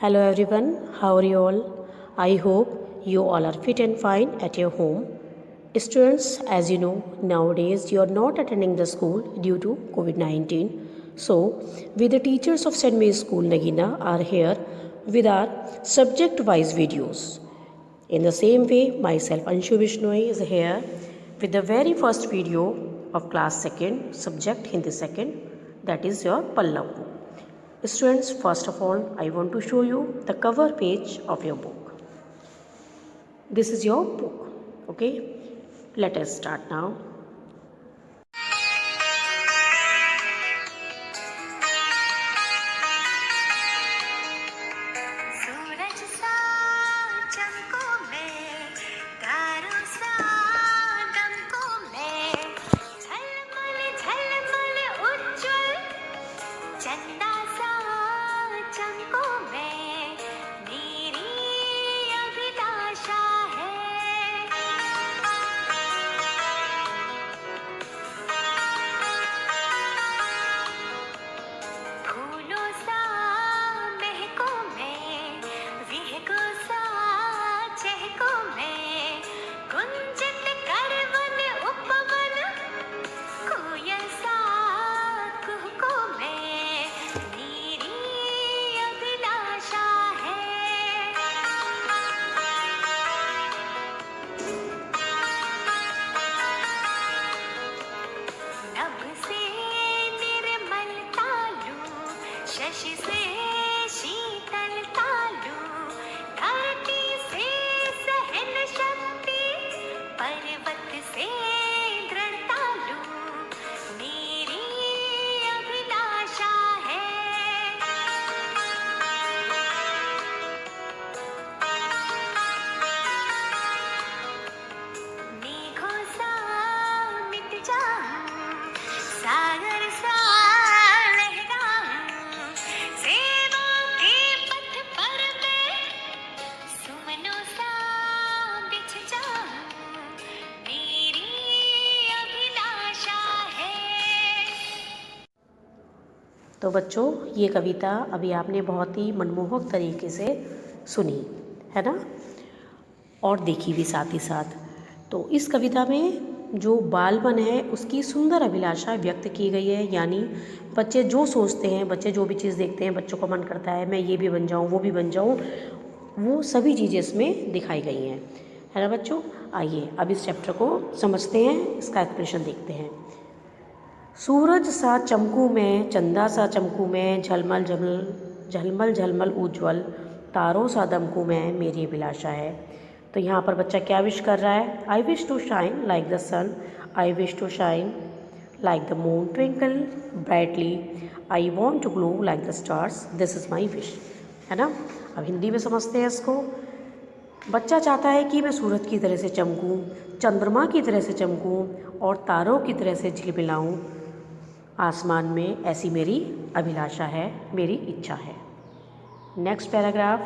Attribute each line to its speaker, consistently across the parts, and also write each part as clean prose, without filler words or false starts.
Speaker 1: Hello everyone, how are you all? I hope you all are fit and fine at your home. Students, as you know, nowadays you are not attending the school due to COVID-19. So, we the teachers of St. Mary's School Nagina are here with our subject-wise videos. In the same way, myself Anshu Vishnoi is here with the very first video of class 2nd, subject Hindi 2nd, that is your Pallav book. Students, first of all, I want to show you the cover page of your book. This is your book, okay? Let us start now.
Speaker 2: Shashi से शीतल तालु धरती से सहन शक्ति पर्वत से दृढ़ तालु मेरी अभिलाषा है मेघों सा मिट जाऊं सागर सा
Speaker 1: तो बच्चों, ये कविता अभी आपने बहुत ही मनमोहक तरीके से सुनी है ना, और देखी भी साथ ही साथ। तो इस कविता में जो बालपन है उसकी सुंदर अभिलाषा व्यक्त की गई है, यानी बच्चे जो सोचते हैं, बच्चे जो भी चीज़ देखते हैं, बच्चों का मन करता है मैं ये भी बन जाऊँ, वो भी बन जाऊँ, वो सभी चीज़ें इसमें दिखाई गई हैं, है ना बच्चों। आइए अब इस चैप्टर को समझते हैं, इसका एक्सप्रेशन देखते हैं। सूरज सा चमकूं मैं, चंदा सा चमकूं मैं, झलमल झलमल झलमल झलमल उज्ज्वल, तारों सा दमकूं मैं, मेरी अभिलाषा है। तो यहाँ पर बच्चा क्या विश कर रहा है? I wish to shine like the sun, I wish to shine like the moon twinkle brightly, I want to glow like the stars, this is my wish, है ना। अब हिंदी में समझते हैं इसको। बच्चा चाहता है कि मैं सूरज की तरह से चमकूं, चंद्रमा की तरह से चमकूं और तारों की तरह से झिलमिलाऊं आसमान में, ऐसी मेरी अभिलाषा है, मेरी इच्छा है। Next paragraph.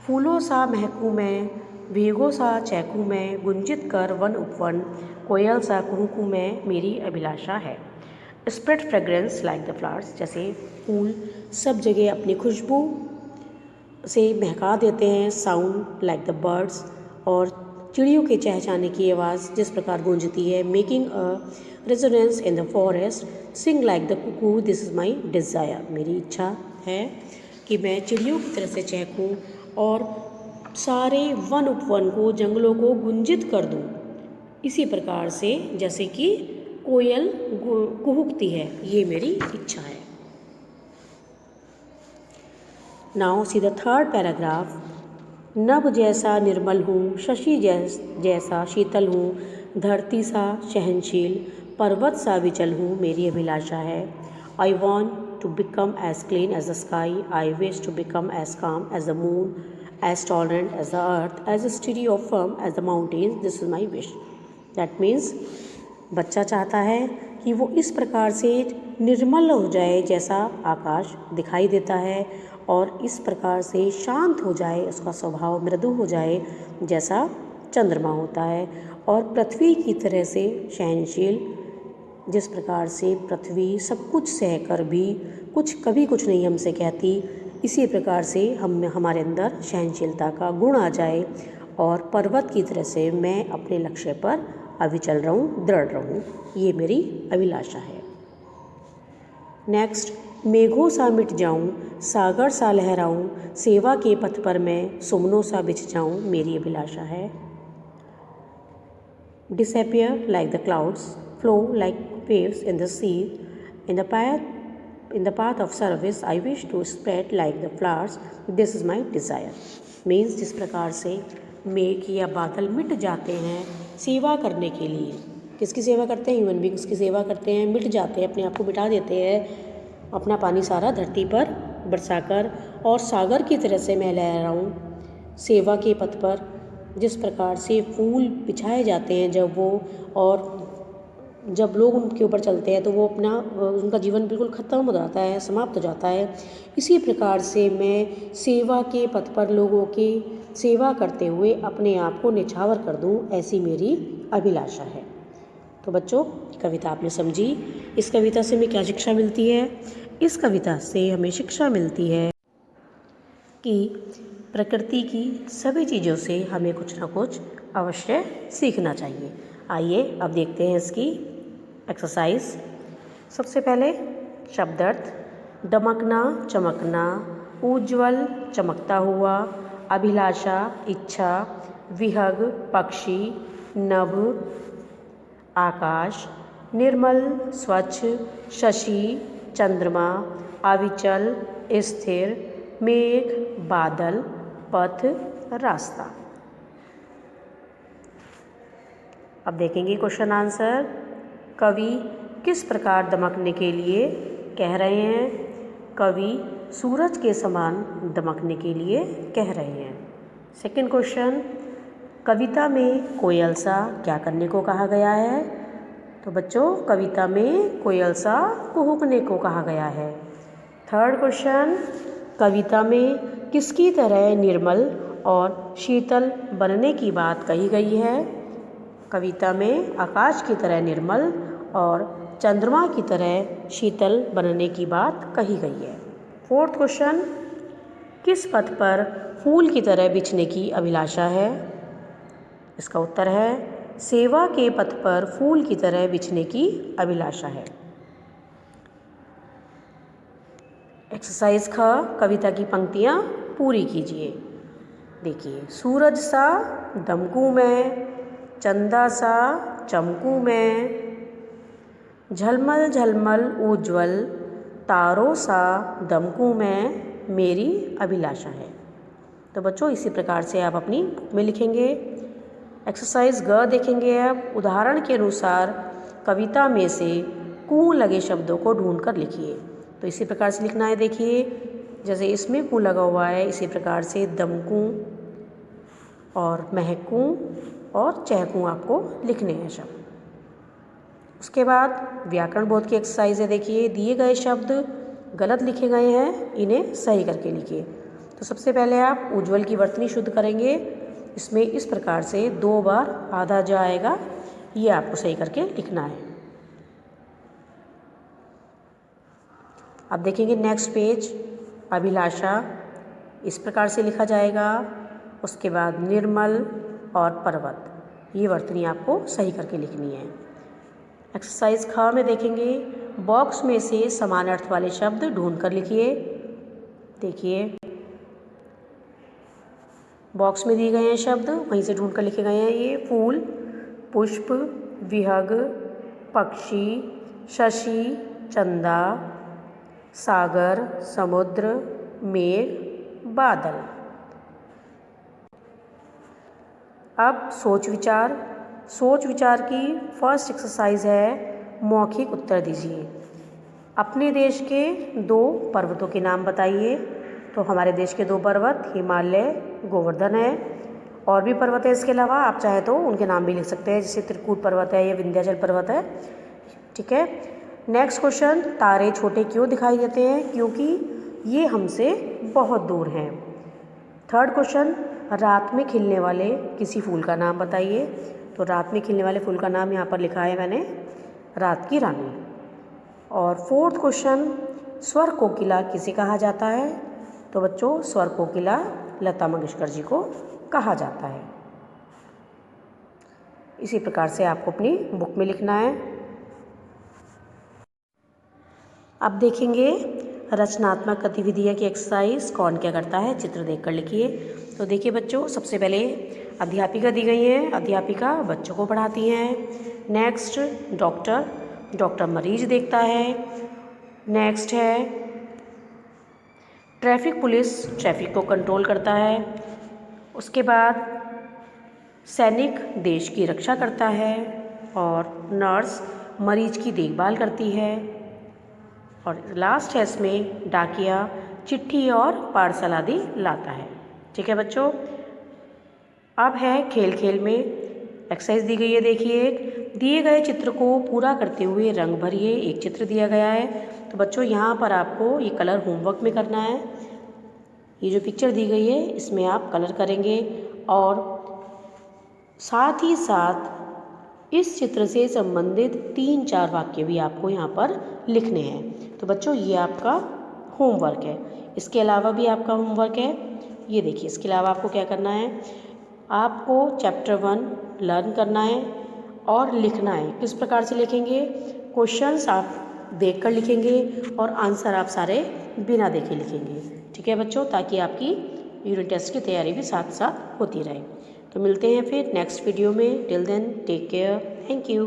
Speaker 1: फूलों सा महकूं मैं, भीगों सा चहकूं मैं, गुंजित कर वन उपवन, कोयल सा कुहकूं मैं, मेरी अभिलाषा है। Spread fragrance like the flowers, जैसे फूल सब जगह अपनी खुशबू से महका देते हैं। साउंड लाइक द बर्ड्स, और चिड़ियों के चहचहाने की आवाज़ जिस प्रकार गूंजती है। Making a resonance in the forest, sing like the Kuku, this is my desire, मेरी इच्छा है कि मैं चिड़ियों की तरह से चहकूँ और सारे वन उपवन को, जंगलों को गुंजित कर दूँ, इसी प्रकार से जैसे कि कोयल कुहुकती है, ये मेरी इच्छा है। Now see the third paragraph. नभ जैसा निर्मल हूँ, शशि जैसा शीतल हूँ, धरती सा सहनशील, पर्वत सा विचल हूँ, मेरी अभिलाषा है। I want to become as clean as the sky, I wish to become as calm as the moon, as tolerant as the earth, as steady और firm as the mountains, this is my wish. That means बच्चा चाहता है कि वो इस प्रकार से निर्मल हो जाए जैसा आकाश दिखाई देता है, और इस प्रकार से शांत हो जाए, उसका स्वभाव मृदु हो जाए जैसा चंद्रमा होता है, और पृथ्वी की तरह से सहनशील, जिस प्रकार से पृथ्वी सब कुछ सहकर भी कभी कुछ नहीं हमसे कहती, इसी प्रकार से हमारे अंदर सहनशीलता का गुण आ जाए और पर्वत की तरह से मैं अपने लक्ष्य पर अविचल रहूं, दृढ़ रहूं, ये मेरी अभिलाषा है। नेक्स्ट, मेघों सा मिट जाऊं, सागर सा लहराऊं, सेवा के पथ पर मैं सुमनों सा बिछ जाऊं, मेरी अभिलाषा है। Disappear like the clouds, flow like waves in the sea, in the path of service I wish to spread like the flowers, this is my desire। Means जिस प्रकार से मेघ या बादल मिट जाते हैं सेवा करने के लिए, किसकी सेवा करते हैं? ह्यूमन बींग्स की सेवा करते हैं, मिट जाते हैं, अपने आप को मिटा देते हैं, अपना पानी सारा धरती पर बरसाकर, और सागर की तरह से मैं लहराऊं सेवा के पथ पर। जिस प्रकार से फूल बिछाए जाते हैं जब वो, और जब लोग उनके ऊपर चलते हैं तो वो अपना उनका जीवन बिल्कुल ख़त्म हो जाता है, समाप्त हो जाता है। इसी प्रकार से मैं सेवा के पथ पर लोगों की सेवा करते हुए अपने आप को निछावर कर दूं, ऐसी मेरी अभिलाषा है। तो बच्चों, कविता आपने समझी। इस कविता से हमें क्या शिक्षा मिलती है? इस कविता से हमें शिक्षा मिलती है कि प्रकृति की सभी चीज़ों से हमें कुछ ना कुछ अवश्य सीखना चाहिए। आइए अब देखते हैं इसकी एक्सरसाइज। सबसे पहले शब्दार्थ: दमकना, चमकना, उज्ज्वल, चमकता हुआ, अभिलाषा, इच्छा, विहग, पक्षी, नभ, आकाश, निर्मल, स्वच्छ, शशि, चंद्रमा, अविचल, स्थिर, मेघ, बादल, पथ, रास्ता। अब देखेंगे क्वेश्चन आंसर। कवि किस प्रकार दमकने के लिए कह रहे हैं? कवि सूरज के समान दमकने के लिए कह रहे हैं। सेकंड क्वेश्चन, कविता में कोयल सा क्या करने को कहा गया है? तो बच्चों, कविता में कोयल सा कुहुकने को कहा गया है। थर्ड क्वेश्चन, कविता में किसकी तरह निर्मल और शीतल बनने की बात कही गई है? कविता में आकाश की तरह निर्मल और चंद्रमा की तरह शीतल बनने की बात कही गई है। फोर्थ क्वेश्चन, किस पथ पर फूल की तरह बिछने की अभिलाषा है? इसका उत्तर है सेवा के पथ पर फूल की तरह बिछने की अभिलाषा है। एक्सरसाइज का कविता की पंक्तियाँ पूरी कीजिए। देखिए, सूरज सा दमकूं मैं, चंदा सा चमकूं मैं, झलमल झलमल उज्ज्वल, तारों सा दमकूं मैं, मेरी अभिलाषा है। तो बच्चों, इसी प्रकार से आप अपनी बुक में लिखेंगे। एक्सरसाइज ग देखेंगे। अब उदाहरण के अनुसार कविता में से कू लगे शब्दों को ढूंढ कर लिखिए। तो इसी प्रकार से लिखना है। देखिए, जैसे इसमें कू लगा हुआ है, इसी प्रकार से दमकूं और महकूं और चहकूं आपको लिखने हैं शब्द। उसके बाद व्याकरण बोध की एक्सरसाइज है। देखिए, दिए गए शब्द गलत लिखे गए हैं, इन्हें सही करके लिखिए। तो सबसे पहले आप उज्ज्वल की वर्तनी शुद्ध करेंगे। इसमें इस प्रकार से 2 बार आधा जा आएगा, ये आपको सही करके लिखना है। अब देखेंगे नेक्स्ट पेज, अभिलाषा इस प्रकार से लिखा जाएगा। उसके बाद निर्मल और पर्वत, ये वर्तनी आपको सही करके लिखनी है। एक्सरसाइज ख में देखेंगे, बॉक्स में से समान अर्थ वाले शब्द ढूंढ कर लिखिए। देखिए, बॉक्स में दिए गए हैं शब्द, वहीं से ढूंढ कर लिखे गए हैं। ये फूल, पुष्प, विहग, पक्षी, शशि, चंदा, सागर, समुद्र, मेघ, बादल। अब सोच विचार की फर्स्ट एक्सरसाइज है, मौखिक उत्तर दीजिए। अपने देश के 2 पर्वतों के नाम बताइए। तो हमारे देश के 2 पर्वत हिमालय, गोवर्धन है। और भी पर्वत है इसके अलावा, आप चाहे तो उनके नाम भी लिख सकते हैं, जैसे त्रिकूट पर्वत है या विंध्याचल पर्वत है। ठीक है। नेक्स्ट क्वेश्चन, तारे छोटे क्यों दिखाई देते हैं? क्योंकि ये हमसे बहुत दूर हैं। थर्ड क्वेश्चन, रात में खिलने वाले किसी फूल का नाम बताइए। तो रात में खिलने वाले फूल का नाम यहाँ पर लिखा है मैंने, रात की रानी। और फोर्थ क्वेश्चन, स्वर कोकिला किसे कहा जाता है? तो बच्चों स्वर कोकिला लता मंगेशकर जी को कहा जाता है। इसी प्रकार से आपको अपनी बुक में लिखना है। अब देखेंगे रचनात्मक गतिविधियाँ की एक्सरसाइज कौन क्या करता है, चित्र देखकर लिखिए। तो देखिए बच्चों, सबसे पहले अध्यापिका दी गई है, अध्यापिका बच्चों को पढ़ाती हैं। नेक्स्ट डॉक्टर मरीज देखता है। नेक्स्ट है ट्रैफिक पुलिस ट्रैफिक को कंट्रोल करता है। उसके बाद सैनिक देश की रक्षा करता है और नर्स मरीज की देखभाल करती है। और लास्ट है इसमें डाकिया चिट्ठी और पार्सल आदि लाता है। ठीक है बच्चों, अब है खेल खेल में एक्सरसाइज दी गई है। देखिए, दिए गए चित्र को पूरा करते हुए रंग भरिए। एक चित्र दिया गया है, तो बच्चों यहाँ पर आपको ये कलर होमवर्क में करना है। ये जो पिक्चर दी गई है इसमें आप कलर करेंगे और साथ ही साथ इस चित्र से संबंधित 3-4 वाक्य भी आपको यहाँ पर लिखने हैं। तो बच्चों ये आपका होमवर्क है। इसके अलावा भी आपका होमवर्क है। ये देखिए, इसके अलावा आपको क्या करना है, आपको चैप्टर 1 लर्न करना है और लिखना है। किस प्रकार से लिखेंगे, क्वेश्चंस आप देखकर लिखेंगे और आंसर आप सारे बिना देखे लिखेंगे। ठीक है बच्चों, ताकि आपकी यूनिट टेस्ट की तैयारी भी साथ साथ होती रहे। तो मिलते हैं फिर नेक्स्ट वीडियो में। Till then take care, thank you.